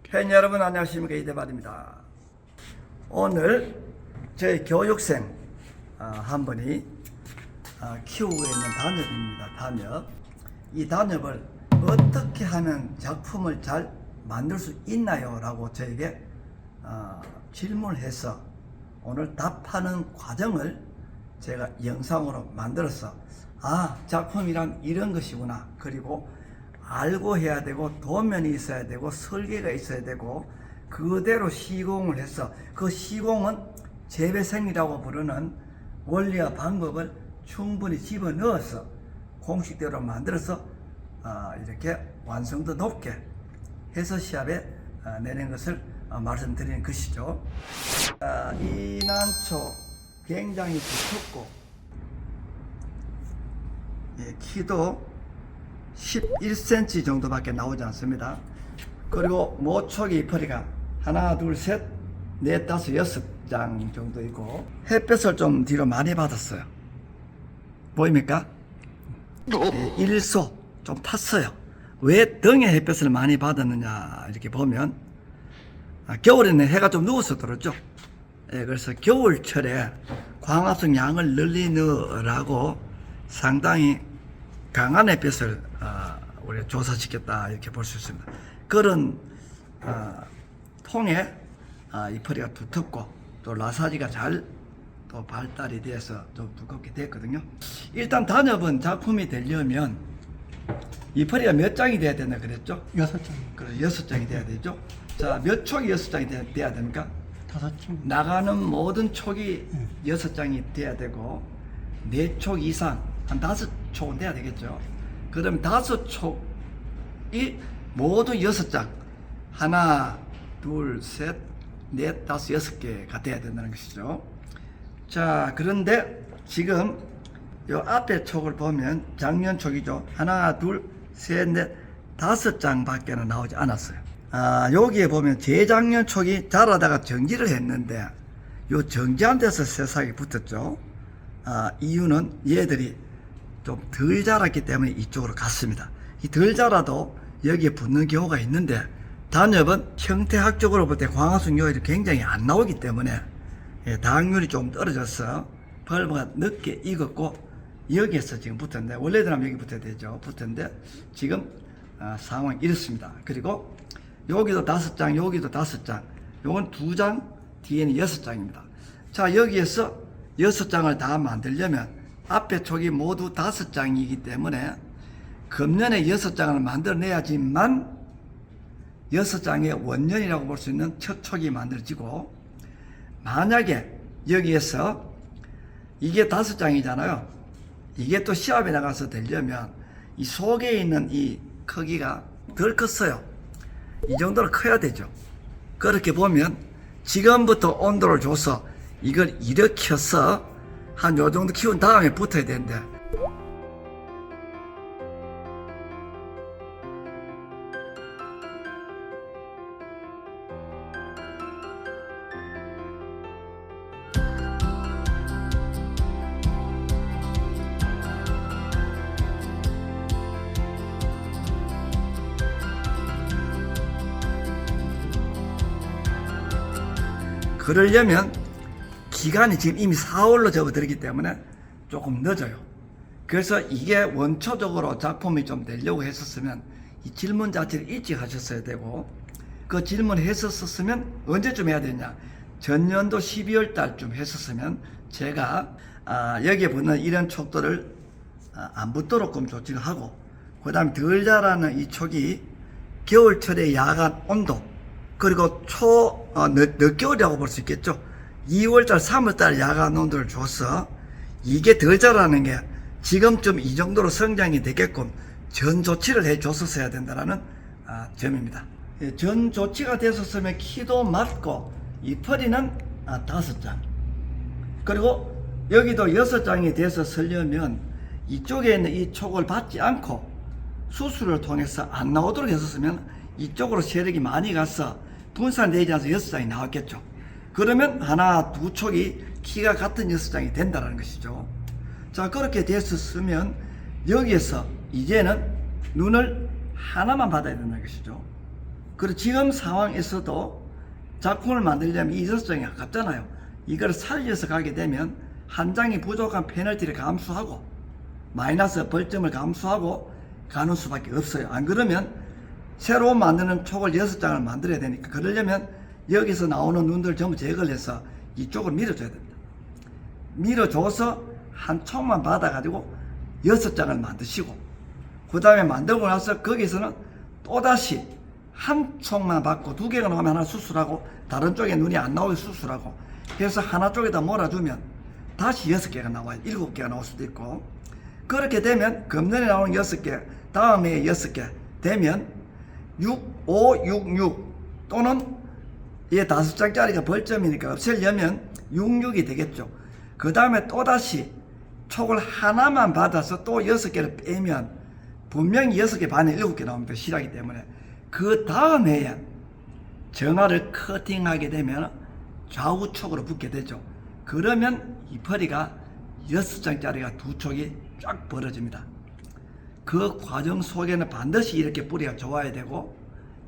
팬 여러분 안녕하십니까, 이대발입니다. 오늘 저희 교육생 한 분이 키우고 있는 단엽입니다. 단엽. 이 단엽을 어떻게 하면 작품을 잘 만들 수 있나요? 라고 저에게 질문을 해서 오늘 답하는 과정을 제가 영상으로 만들어서 작품이란 이런 것이구나, 그리고 알고 해야 되고 도면이 있어야 되고 설계가 있어야 되고 그대로 시공을 해서 그 시공은 재배생이라고 부르는 원리와 방법을 충분히 집어넣어서 공식대로 만들어서 이렇게 완성도 높게 해서 시합에 내는 것을 말씀드리는 것이죠. 이 난초 굉장히 두껍고 키도 11cm 정도밖에 나오지 않습니다. 그리고 모촉이 잎허리가 하나, 둘, 셋, 넷, 다섯, 여섯 장 정도 있고 햇볕을 좀 뒤로 많이 받았어요. 보입니까? 일소 좀 탔어요. 왜 등에 햇볕을 많이 받았느냐 이렇게 보면 겨울에는 해가 좀 누워서 들었죠. 그래서 겨울철에 광합성 양을 널리 넣으라고 상당히 강한 햇볕을 우리가 조사시켰다 이렇게 볼 수 있습니다. 그런 통에 잎허리가 두텁고 또 라사지가 잘 또 발달이 돼서 좀 두껍게 됐거든요. 일단 단엽은 작품이 되려면 잎허리가 몇 장이 돼야 된다 그랬죠? 6장. 그래서 6장이 돼야 되죠. 자, 몇 촉이 6장이 돼야 됩니까? 5장. 나가는 모든 촉이 6장이 돼야 되고 4촉 이상 한 5촉은 돼야 되겠죠. 그러면 5촉이 모두 6장, 하나, 둘, 셋, 넷, 다섯, 6개가 돼야 된다는 것이죠. 자, 그런데 지금 요 앞에 촉을 보면 작년 촉이죠. 하나, 둘, 셋, 넷, 5장 밖에는 나오지 않았어요. 여기에 보면 재작년 촉이 자라다가 정지를 했는데 요 정지한 데서 새싹이 붙었죠. 이유는 얘들이 좀 덜 자랐기 때문에 이쪽으로 갔습니다. 이 덜 자라도 여기에 붙는 경우가 있는데 단엽은 형태학적으로 볼 때 광합성 요일이 굉장히 안 나오기 때문에 당률이 좀 떨어져서 벌브가 늦게 익었고 여기에서 지금 붙었는데 원래대로 여기 붙어야 되죠. 붙었는데 지금 상황이 이렇습니다. 그리고 여기도 5장, 여기도 5장, 요건 2장, 뒤에는 6장입니다. 자, 여기에서 6장을 다 만들려면 앞에 촉이 모두 5장이기 때문에 금년에 6장을 만들어내야지만 6장의 원년이라고 볼 수 있는 첫 촉이 만들어지고, 만약에 여기에서 이게 5장이잖아요. 이게 또 시합에 나가서 되려면 이 속에 있는 이 크기가 덜 컸어요. 이 정도로 커야 되죠. 그렇게 보면 지금부터 온도를 줘서 이걸 일으켜서 한 요 정도 키운 다음에 붙어야 되는데 그러려면 기간이 지금 이미 4월로 접어들기 때문에 조금 늦어요. 그래서 이게 원초적으로 작품이 좀 되려고 했었으면 이 질문 자체를 일찍 하셨어야 되고, 그 질문 했었으면 언제쯤 해야 되냐, 전년도 12월 달쯤 했었으면 제가 여기에 붙는 이런 촉들을 안 붙도록 좀 조치를 하고, 그 다음에 덜 자라는 이 촉이 겨울철의 야간 온도, 그리고 늦겨울이라고 볼 수 있겠죠. 2월달, 3월달 야간 온도를 줘서 이게 덜 자라는 게 지금쯤 이 정도로 성장이 되게끔 전 조치를 해 줬었어야 된다는 점입니다. 전 조치가 됐었으면 키도 맞고 잎허리는 5장, 그리고 여기도 6장이 돼서 쓰려면 이쪽에 있는 이 촉을 받지 않고 수술을 통해서 안 나오도록 했었으면 이쪽으로 세력이 많이 가서 분산되지 않아서 6장이 나왔겠죠. 그러면 하나, 두 촉이 키가 같은 6장이 된다는 것이죠. 자, 그렇게 됐었으면 여기에서 이제는 눈을 하나만 받아야 된다는 것이죠. 그리고 지금 상황에서도 작품을 만들려면 이 6장이 아깝잖아요. 이걸 살려서 가게 되면 한 장이 부족한 페널티를 감수하고 마이너스 벌점을 감수하고 가는 수밖에 없어요. 안 그러면 새로 만드는 촉을 6장을 만들어야 되니까, 그러려면 여기서 나오는 눈들 전부 제거를 해서 이쪽으로 밀어줘야 됩니다. 밀어줘서 한 촉만 받아가지고 6장을 만드시고, 그 다음에 만들고 나서 거기서는 또다시 한 촉만 받고 2개가 나오면 하나 수술하고 다른 쪽에 눈이 안 나오게 수술하고 해서 하나 쪽에다 몰아주면 다시 6개가 나와요. 7개가 나올 수도 있고, 그렇게 되면 금년에 나오는 6개, 다음에 6개 되면 6, 5, 6, 6 또는 얘 5장짜리가 벌점이니까 없애려면 6, 6이 되겠죠. 그 다음에 또다시 촉을 하나만 받아서 또 6개를 빼면 분명히 6개 반에 7개 나옵니다. 실하기 때문에. 그 다음 해에 정화를 커팅하게 되면 좌우촉으로 붙게 되죠. 그러면 이 퍼리가 6장짜리가 2촉이 쫙 벌어집니다. 그 과정 속에는 반드시 이렇게 뿌리가 좋아야 되고,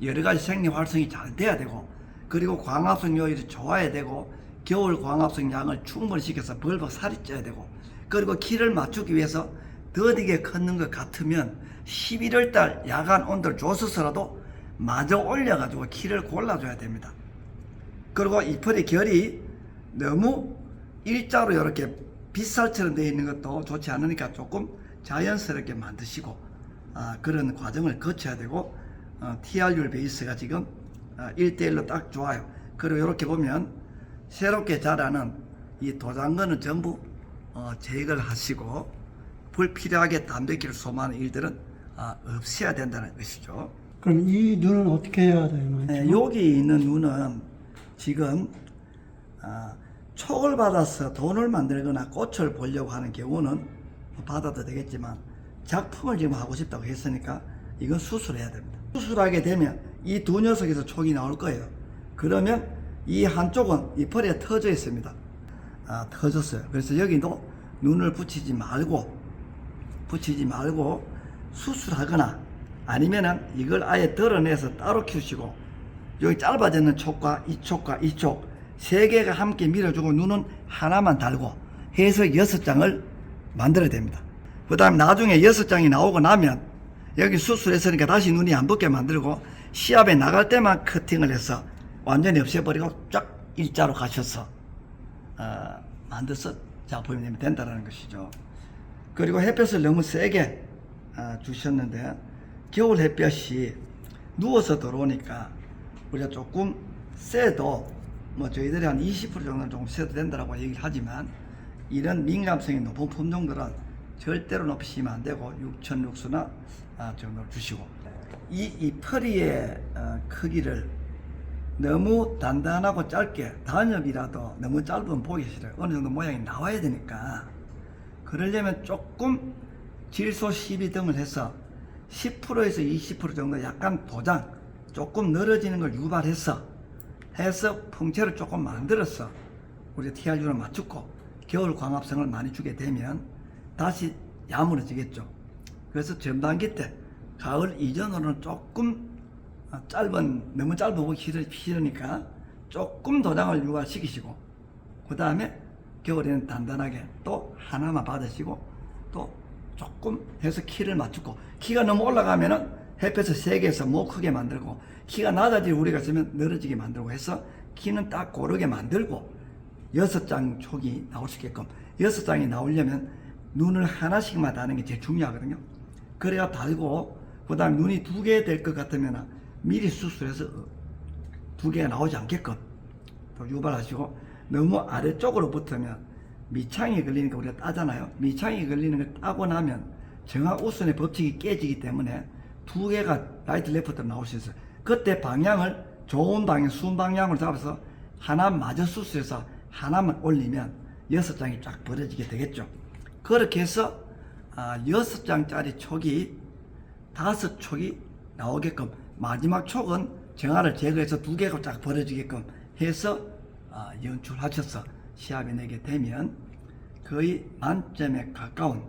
여러가지 생리 활성이 잘 돼야 되고, 그리고 광합성 요일이 좋아야 되고, 겨울 광합성 양을 충분히 시켜서 벌벅 살이 쪄야 되고, 그리고 키를 맞추기 위해서 더디게 컸는 것 같으면 11월달 야간 온도를 줘서라도 마저 올려가지고 키를 골라줘야 됩니다. 그리고 이 펄의 결이 너무 일자로 이렇게 빗살처럼 되어 있는 것도 좋지 않으니까 조금 자연스럽게 만드시고, 그런 과정을 거쳐야 되고, TRU 베이스가 지금 1대1로 딱 좋아요. 그리고 이렇게 보면 새롭게 자라는 이 도장근은 전부 제거를 하시고, 불필요하게 단백질을 소모하는 일들은 없애야 된다는 것이죠. 그럼 이 눈은 어떻게 해야 되나요? 네, 여기 있는 눈은 지금 촉을 받아서 돈을 만들거나 꽃을 보려고 하는 경우는 받아도 되겠지만, 작품을 지금 하고 싶다고 했으니까 이건 수술해야 됩니다. 수술하게 되면 이 두 녀석에서 촉이 나올 거예요. 그러면 이 한쪽은 이 펄에 터져 있습니다. 터졌어요. 그래서 여기도 눈을 붙이지 말고 수술하거나 아니면은 이걸 아예 드러내서 따로 키우시고, 여기 짧아지는 촉과 이 촉과 이 촉 세 개가 함께 밀어주고 눈은 하나만 달고 해서 6장을 만들어야 됩니다. 그 다음에 나중에 6장이 나오고 나면 여기 수술했으니까 다시 눈이 안 붙게 만들고, 시합에 나갈 때만 커팅을 해서 완전히 없애버리고 쫙 일자로 가셔서 만들어서 작품이 되면 된다는 것이죠. 그리고 햇볕을 너무 세게 주셨는데, 겨울 햇볕이 누워서 들어오니까 우리가 조금 쐬도 저희들이 한 20% 정도는 조금 쐬도 된다고 얘기를 하지만, 이런 민감성이 높은 품종들은 절대로 높이시면 안 되고 6천 룩스나 정도를 주시고, 이 펄이의 크기를 너무 단단하고 짧게, 단엽이라도 너무 짧으면 보기 싫어요. 어느 정도 모양이 나와야 되니까, 그러려면 조금 질소 12등을 해서 10%에서 20% 정도 약간 도장, 조금 늘어지는 걸 유발해서 풍채를 조금 만들어서 우리가 TRU를 맞추고 겨울 광합성을 많이 주게 되면 다시 야무러지겠죠. 그래서 전반기 때 가을 이전으로는 조금 너무 짧은 보기 싫으니까 조금 도장을 유발시키시고, 그 다음에 겨울에는 단단하게 또 하나만 받으시고 또 조금 해서 키를 맞추고, 키가 너무 올라가면은 햇볕을 세게 해서 못 크게 만들고, 키가 낮아질 우리가 있으면 늘어지게 만들고 해서 키는 딱 고르게 만들고 6장 촉이 나올 수 있게끔, 6장이 나오려면 눈을 하나씩만 다는 게 제일 중요하거든요. 그래야 달고, 그 다음에 눈이 2개 될 것 같으면 미리 수술해서 2개가 나오지 않게끔 또 유발하시고, 너무 아래쪽으로 붙으면 미창이 걸리니까 우리가 따잖아요. 미창이 걸리는 걸 따고 나면 정화우선의 법칙이 깨지기 때문에 2개가 라이트 레프트로 나올 수 있어요. 그때 방향을 좋은 방향, 순 방향으로 잡아서 하나 마저 수술해서 하나만 올리면 6장이 쫙 벌어지게 되겠죠. 그렇게 해서 6장짜리 촉이 5촉이 나오게끔, 마지막 촉은 정화를 제거해서 2개가 쫙 벌어지게끔 해서 연출하셔서 시합에 내게 되면 거의 만점에 가까운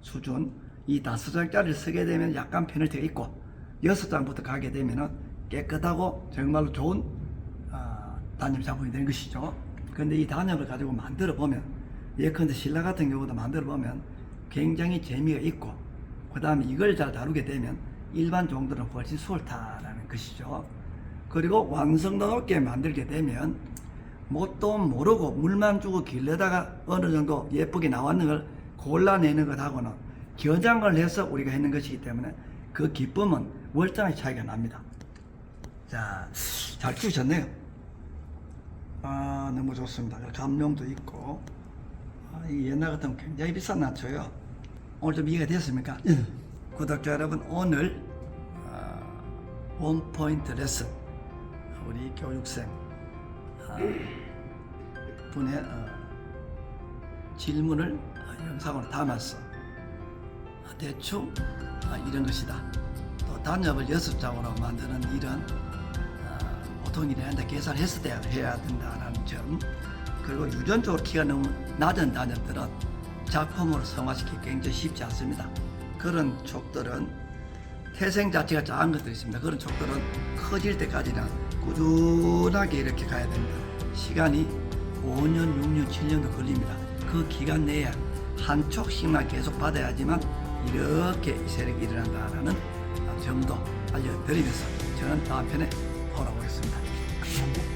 수준, 이 5장짜리를 쓰게 되면 약간 페널티가 있고, 6장부터 가게 되면은 깨끗하고 정말로 좋은 단엽 작품이 된 것이죠. 그런데 이 단엽을 가지고 만들어 보면, 예컨대 신라 같은 경우도 만들어 보면 굉장히 재미가 있고, 그 다음에 이걸 잘 다루게 되면 일반 종들은 훨씬 수월하다는 것이죠. 그리고 완성도 높게 만들게 되면 뭣도 모르고 물만 주고 길러다가 어느 정도 예쁘게 나왔는 걸 골라내는 것하고는 겨장을 해서 우리가 했는 것이기 때문에 그 기쁨은 월장의 차이가 납니다. 자, 잘 키우셨네요. 너무 좋습니다. 감룡도 있고, 이 옛날 같으면 굉장히 비싼 나초요. 오늘 좀 이해가 됐습니까? 예. 구독자 여러분, 오늘 원포인트 레슨, 우리 교육생 분의 질문을 영상으로 담아서 대충 이런 것이다. 또 단엽을 6장으로 만드는 일은 보통 일이 아닌데 계산해서 해야 된다는 점, 그리고 유전적으로 키가 너무 낮은 단엽들은 작품으로 성화시키기 굉장히 쉽지 않습니다. 그런 촉들은 태생 자체가 작은 것들이 있습니다. 그런 촉들은 커질 때까지는 꾸준하게 이렇게 가야 됩니다. 시간이 5년, 6년, 7년도 걸립니다. 그 기간 내에 한 촉씩만 계속 받아야지만 이렇게 이 세력이 일어난다는 점도 알려드리면서 저는 다음 편에 돌아오겠습니다. 감사합니다.